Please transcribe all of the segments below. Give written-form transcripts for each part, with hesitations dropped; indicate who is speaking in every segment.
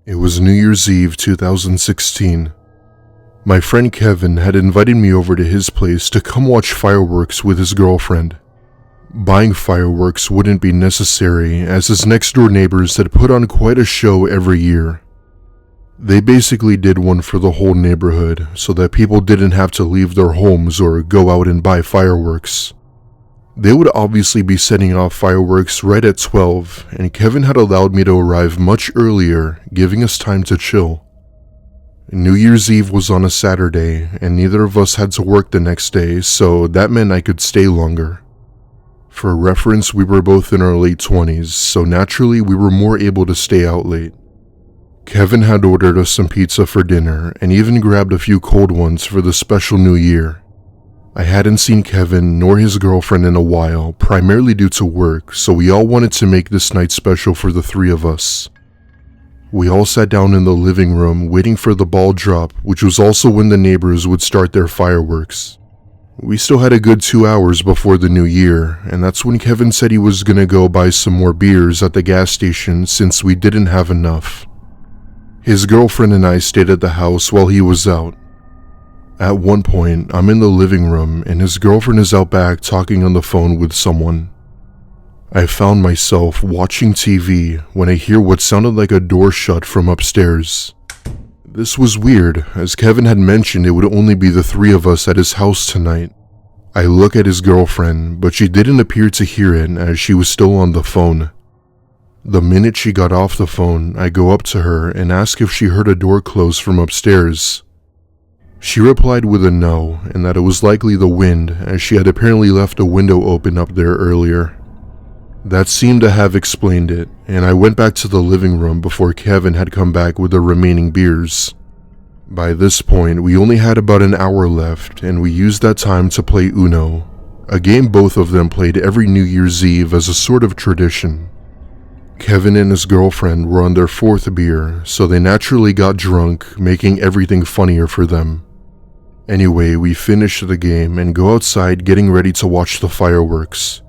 Speaker 1: It was New Year's Eve 2016. My friend Kevin had invited me over to his place to come watch fireworks with his girlfriend. Buying fireworks wouldn't be necessary as his next door neighbors had put on quite a show every year. They basically did one for the whole neighborhood so that people didn't have to leave their homes or go out and buy fireworks. They would obviously be setting off fireworks right at 12, and Kevin had allowed me to arrive much earlier, giving us time to chill. New Year's Eve was on a Saturday, and neither of us had to work the next day, so that meant I could stay longer. For reference, we were both in our late 20s, so naturally we were more able to stay out late. Kevin had ordered us some pizza for dinner, and even grabbed a few cold ones for the special New Year. I hadn't seen Kevin nor his girlfriend in a while, primarily due to work, so we all wanted to make this night special for the three of us. We all sat down in the living room waiting for the ball drop, which was also when the neighbors would start their fireworks. We still had a good 2 hours before the new year, and that's when Kevin said he was gonna go buy some more beers at the gas station since we didn't have enough. His girlfriend and I stayed at the house while he was out. At one point, I'm in the living room and his girlfriend is out back talking on the phone with someone. I found myself watching TV when I hear what sounded like a door shut from upstairs. This was weird, as Kevin had mentioned it would only be the three of us at his house tonight. I look at his girlfriend, but she didn't appear to hear it as she was still on the phone. The minute she got off the phone, I go up to her and ask if she heard a door close from upstairs. She replied with a no, and that it was likely the wind, as she had apparently left a window open up there earlier. That seemed to have explained it, and I went back to the living room before Kevin had come back with the remaining beers. By this point, we only had about an hour left, and we used that time to play Uno, a game both of them played every New Year's Eve as a sort of tradition. Kevin and his girlfriend were on their fourth beer, so they naturally got drunk, making everything funnier for them. Anyway, we finish the game and go outside getting ready to watch the fireworks.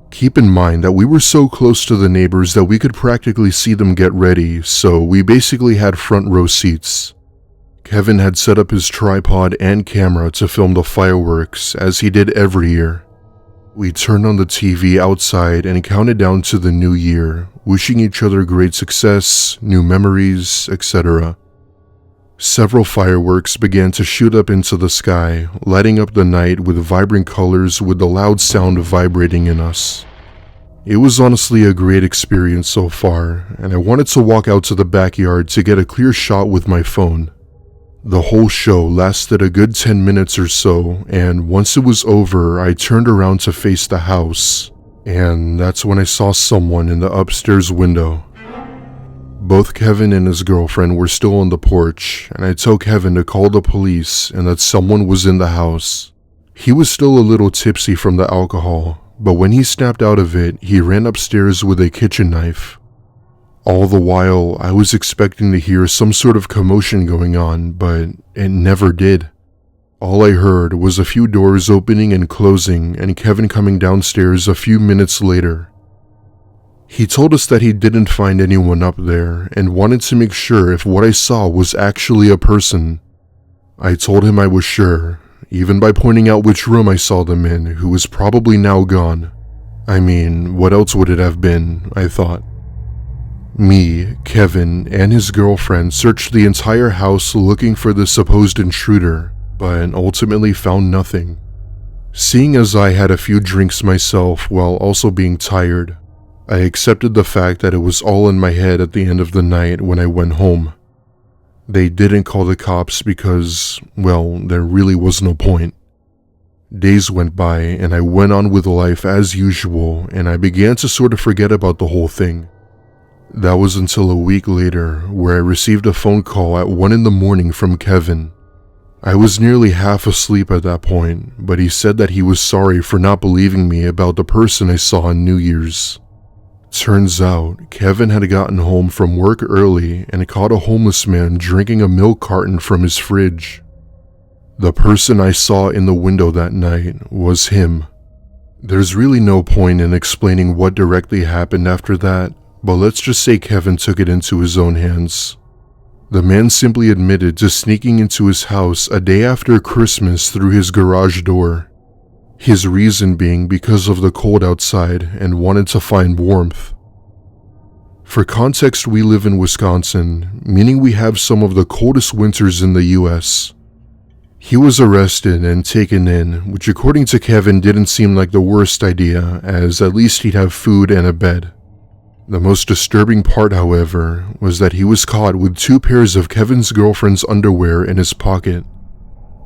Speaker 1: Keep in mind that we were so close to the neighbors that we could practically see them get ready, so we basically had front row seats. Kevin had set up his tripod and camera to film the fireworks, as he did every year. We turned on the TV outside and counted down to the new year, wishing each other great success, new memories, etc. Several fireworks began to shoot up into the sky, lighting up the night with vibrant colors with the loud sound vibrating in us. It was honestly a great experience so far, and I wanted to walk out to the backyard to get a clear shot with my phone. The whole show lasted a good 10 minutes or so, and once it was over, I turned around to face the house, and that's when I saw someone in the upstairs window. Both Kevin and his girlfriend were still on the porch, and I told Kevin to call the police and that someone was in the house. He was still a little tipsy from the alcohol, but when he snapped out of it, he ran upstairs with a kitchen knife. All the while, I was expecting to hear some sort of commotion going on, but it never did. All I heard was a few doors opening and closing and Kevin coming downstairs a few minutes later. He told us that he didn't find anyone up there and wanted to make sure if what I saw was actually a person. I told him I was sure, even by pointing out which room I saw them in, who was probably now gone. I mean, what else would it have been, I thought. Me, Kevin, and his girlfriend searched the entire house looking for the supposed intruder, but ultimately found nothing. Seeing as I had a few drinks myself while also being tired, I accepted the fact that it was all in my head at the end of the night when I went home. They didn't call the cops because, well, there really was no point. Days went by and I went on with life as usual, and I began to sort of forget about the whole thing. That was until a week later, where I received a phone call at 1 a.m. from Kevin. I was nearly half asleep at that point, but he said that he was sorry for not believing me about the person I saw on New Year's. Turns out, Kevin had gotten home from work early and caught a homeless man drinking a milk carton from his fridge. The person I saw in the window that night was him. There's really no point in explaining what directly happened after that, but let's just say Kevin took it into his own hands. The man simply admitted to sneaking into his house a day after Christmas through his garage door. His reason being because of the cold outside and wanted to find warmth. For context, we live in Wisconsin, meaning we have some of the coldest winters in the US. He was arrested and taken in, which according to Kevin didn't seem like the worst idea, as at least he'd have food and a bed. The most disturbing part, however, was that he was caught with 2 pairs of Kevin's girlfriend's underwear in his pocket.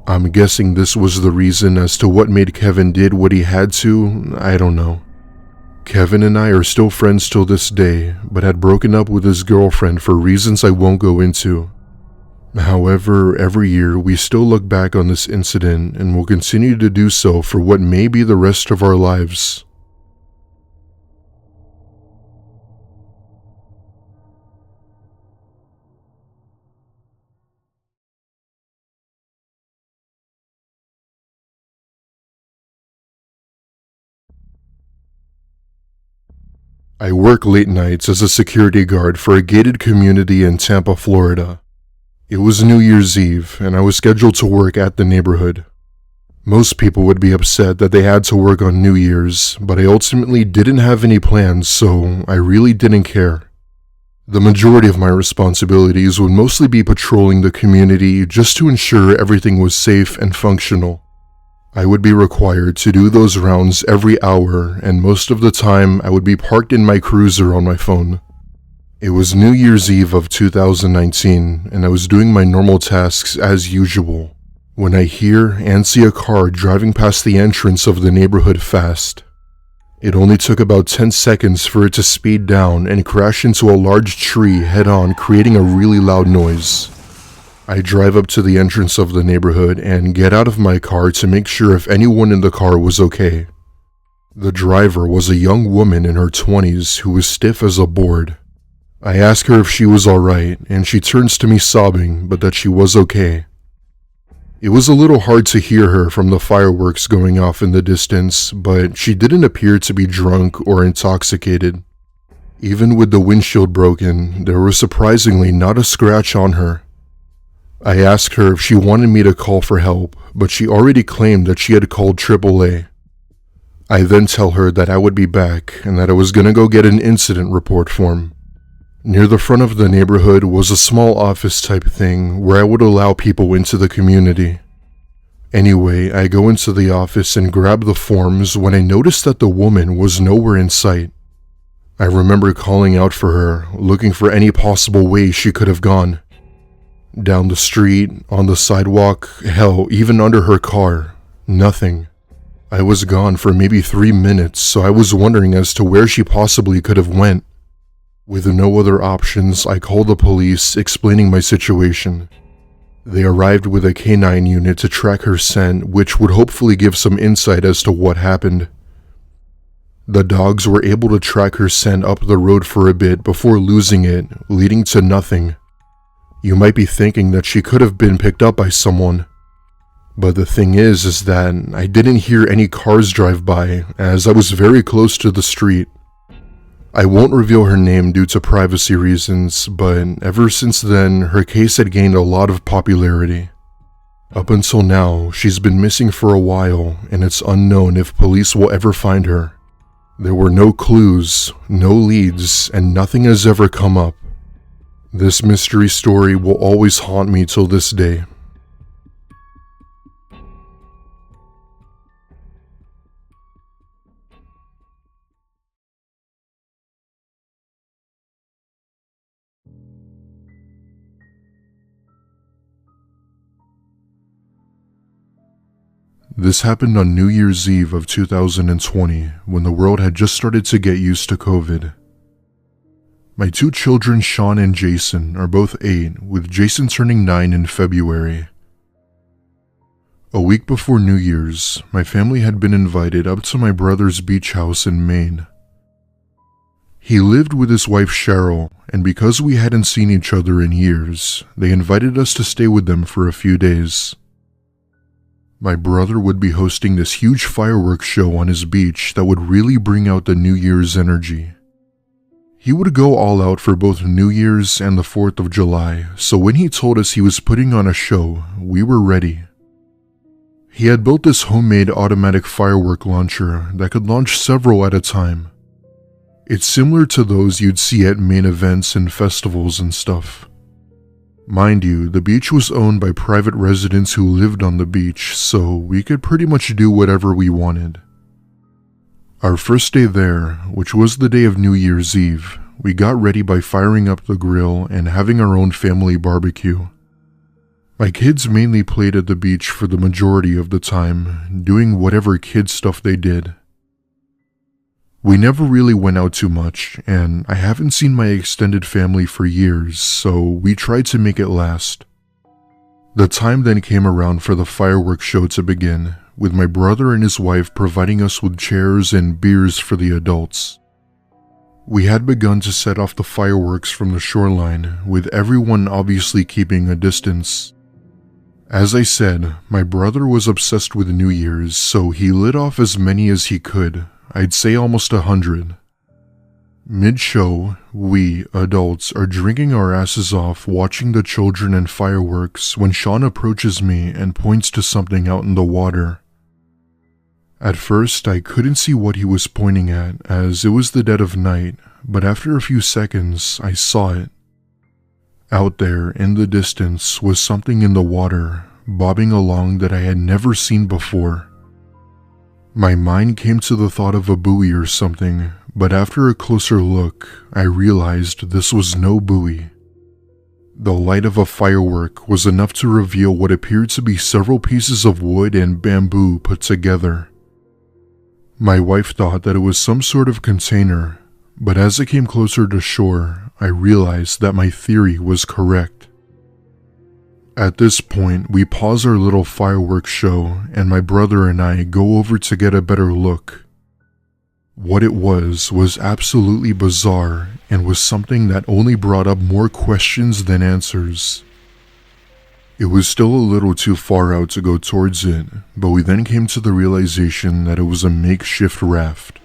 Speaker 1: I'm guessing this was the reason as to what made Kevin did what he had to, I don't know. Kevin and I are still friends till this day, but had broken up with his girlfriend for reasons I won't go into. However, every year we still look back on this incident and will continue to do so for what may be the rest of our lives. I work late nights as a security guard for a gated community in Tampa, Florida. It was New Year's Eve, and I was scheduled to work at the neighborhood. Most people would be upset that they had to work on New Year's, but I ultimately didn't have any plans, so I really didn't care. The majority of my responsibilities would mostly be patrolling the community just to ensure everything was safe and functional. I would be required to do those rounds every hour, and most of the time I would be parked in my cruiser on my phone. It was New Year's Eve of 2019, and I was doing my normal tasks as usual, when I hear and see a car driving past the entrance of the neighborhood fast. It only took about 10 seconds for it to speed down and crash into a large tree head-on, creating a really loud noise. I drive up to the entrance of the neighborhood and get out of my car to make sure if anyone in the car was okay. The driver was a young woman in her 20s who was stiff as a board. I ask her if she was alright, and she turns to me sobbing, but that she was okay. It was a little hard to hear her from the fireworks going off in the distance, but she didn't appear to be drunk or intoxicated. Even with the windshield broken, there was surprisingly not a scratch on her. I asked her if she wanted me to call for help, but she already claimed that she had called AAA. I then tell her that I would be back and that I was gonna go get an incident report form. Near the front of the neighborhood was a small office type thing where I would allow people into the community. Anyway, I go into the office and grab the forms when I noticed that the woman was nowhere in sight. I remember calling out for her, looking for any possible way she could have gone. Down the street, on the sidewalk, hell, even under her car. Nothing. I was gone for maybe 3 minutes, so I was wondering as to where she possibly could have went. With no other options, I called the police, explaining my situation. They arrived with a canine unit to track her scent, which would hopefully give some insight as to what happened. The dogs were able to track her scent up the road for a bit before losing it, leading to nothing. You might be thinking that she could have been picked up by someone. But the thing is that I didn't hear any cars drive by, as I was very close to the street. I won't reveal her name due to privacy reasons, but ever since then, her case had gained a lot of popularity. Up until now, she's been missing for a while, and it's unknown if police will ever find her. There were no clues, no leads, and nothing has ever come up. This mystery story will always haunt me till this day. This happened on New Year's Eve of 2020, when the world had just started to get used to COVID. My 2 children, Sean and Jason, are both 8, with Jason turning 9 in February. A week before New Year's, my family had been invited up to my brother's beach house in Maine. He lived with his wife Cheryl, and because we hadn't seen each other in years, they invited us to stay with them for a few days. My brother would be hosting this huge fireworks show on his beach that would really bring out the New Year's energy. He would go all out for both New Year's and the 4th of July, so when he told us he was putting on a show, we were ready. He had built this homemade automatic firework launcher that could launch several at a time. It's similar to those you'd see at main events and festivals and stuff. Mind you, the beach was owned by private residents who lived on the beach, so we could pretty much do whatever we wanted. Our first day there, which was the day of New Year's Eve, we got ready by firing up the grill and having our own family barbecue. My kids mainly played at the beach for the majority of the time, doing whatever kid stuff they did. We never really went out too much, and I haven't seen my extended family for years, so we tried to make it last. The time then came around for the fireworks show to begin, with my brother and his wife providing us with chairs and beers for the adults. We had begun to set off the fireworks from the shoreline, with everyone obviously keeping a distance. As I said, my brother was obsessed with New Year's, so he lit off as many as he could, I'd say almost 100. Mid-show, we, adults, are drinking our asses off watching the children and fireworks when Sean approaches me and points to something out in the water. At first, I couldn't see what he was pointing at as it was the dead of night, but after a few seconds, I saw it. Out there, in the distance, was something in the water, bobbing along that I had never seen before. My mind came to the thought of a buoy or something, but after a closer look, I realized this was no buoy. The light of a firework was enough to reveal what appeared to be several pieces of wood and bamboo put together. My wife thought that it was some sort of container, but as it came closer to shore, I realized that my theory was correct. At this point, we pause our little fireworks show, and my brother and I go over to get a better look. What it was absolutely bizarre and was something that only brought up more questions than answers. It was still a little too far out to go towards it, but we then came to the realization that it was a makeshift raft.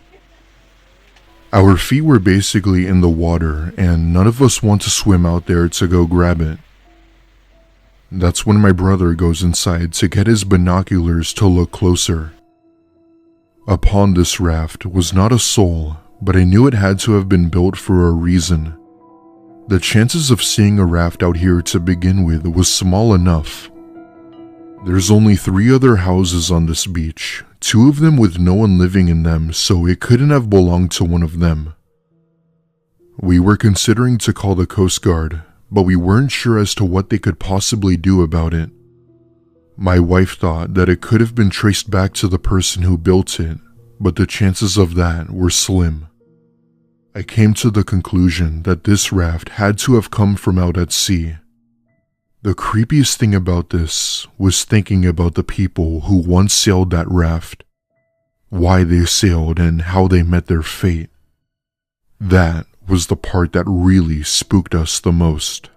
Speaker 1: Our feet were basically in the water, and none of us want to swim out there to go grab it. That's when my brother goes inside to get his binoculars to look closer. Upon this raft was not a soul, but I knew it had to have been built for a reason. The chances of seeing a raft out here to begin with was small enough. There's only 3 other houses on this beach, 2 of them with no one living in them, so it couldn't have belonged to one of them. We were considering to call the Coast Guard, but we weren't sure as to what they could possibly do about it. My wife thought that it could have been traced back to the person who built it, but the chances of that were slim. I came to the conclusion that this raft had to have come from out at sea. The creepiest thing about this was thinking about the people who once sailed that raft, why they sailed and how they met their fate. That was the part that really spooked us the most.